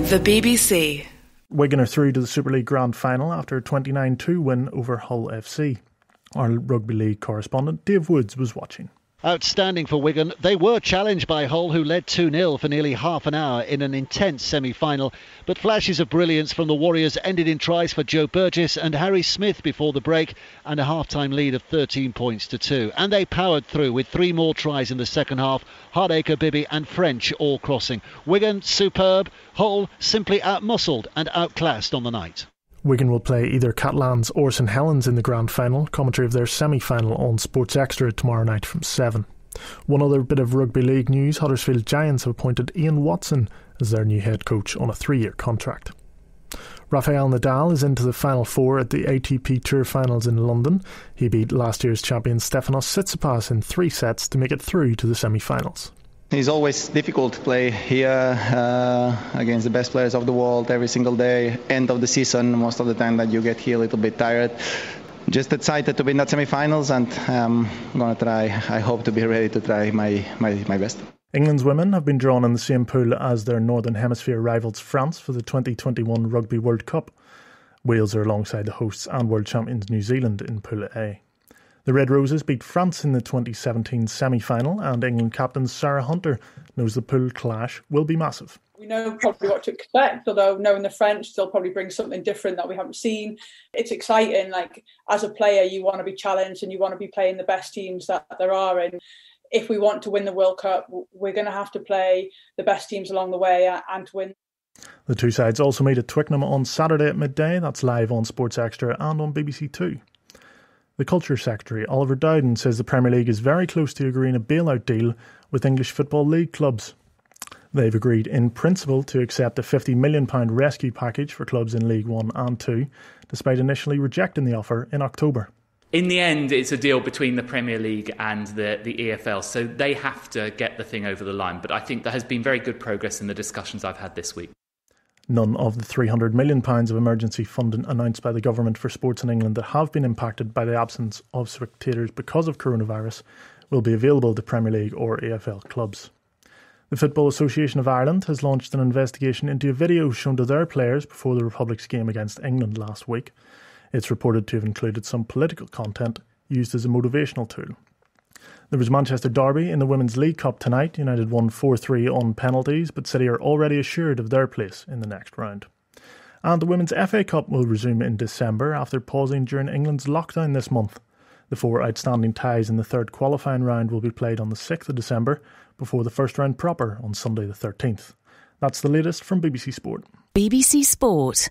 The BBC. Wigan are through to the Super League Grand Final after a 29-2 win over Hull FC. Our Rugby League correspondent Dave Woods was watching. Outstanding for Wigan. They were challenged by Hull, who led 2-0 for nearly half an hour in an intense semi-final. But flashes of brilliance from the Warriors ended in tries for Joe Burgess and Harry Smith before the break, and a half-time lead of 13 points to 2. And they powered through with 3 more tries in the second half. Hardacre, Bibby and French all crossing. Wigan superb. Hull simply outmuscled and outclassed on the night. Wigan will play either Catalans or St Helens in the grand final. Commentary of their semi-final on Sports Extra tomorrow night from 7. One other bit of rugby league news: Huddersfield Giants have appointed Ian Watson as their new head coach on a 3-year contract. Rafael Nadal is into the final 4 at the ATP Tour Finals in London. He beat last year's champion Stefanos Tsitsipas in 3 sets to make it through to the semi-finals. It's always difficult to play here against the best players of the world every single day. End of the season, most of the time that you get here a little bit tired. Just excited to be in that semi-finals, and I'm going to try, I hope to be ready to try my best. England's women have been drawn in the same pool as their Northern Hemisphere rivals France for the 2021 Rugby World Cup. Wales are alongside the hosts and world champions New Zealand in Pool A. The Red Roses beat France in the 2017 semi-final, and England captain Sarah Hunter knows the pool clash will be massive. We know probably what to expect, although knowing the French, they'll probably bring something different that we haven't seen. It's exciting. Like, as a player, you want to be challenged and you want to be playing the best teams that there are. And if we want to win the World Cup, we're going to have to play the best teams along the way and to win. The two sides also meet at Twickenham on Saturday at midday. That's live on Sports Extra and on BBC Two. The Culture Secretary, Oliver Dowden, says the Premier League is very close to agreeing a bailout deal with English Football League clubs. They've agreed in principle to accept a £50 million rescue package for clubs in League 1 and 2, despite initially rejecting the offer in October. In the end, it's a deal between the Premier League and the EFL, so they have to get the thing over the line. But I think there has been very good progress in the discussions I've had this week. None of the £300 million of emergency funding announced by the government for sports in England that have been impacted by the absence of spectators because of coronavirus will be available to Premier League or AFL clubs. The Football Association of Ireland has launched an investigation into a video shown to their players before the Republic's game against England last week. It's reported to have included some political content used as a motivational tool. There was Manchester Derby in the Women's League Cup tonight. United won 4-3 on penalties, but City are already assured of their place in the next round. And the Women's FA Cup will resume in December after pausing during England's lockdown this month. The 4 outstanding ties in the third qualifying round will be played on the 6th of December before the first round proper on Sunday the 13th. That's the latest from BBC Sport. BBC Sport.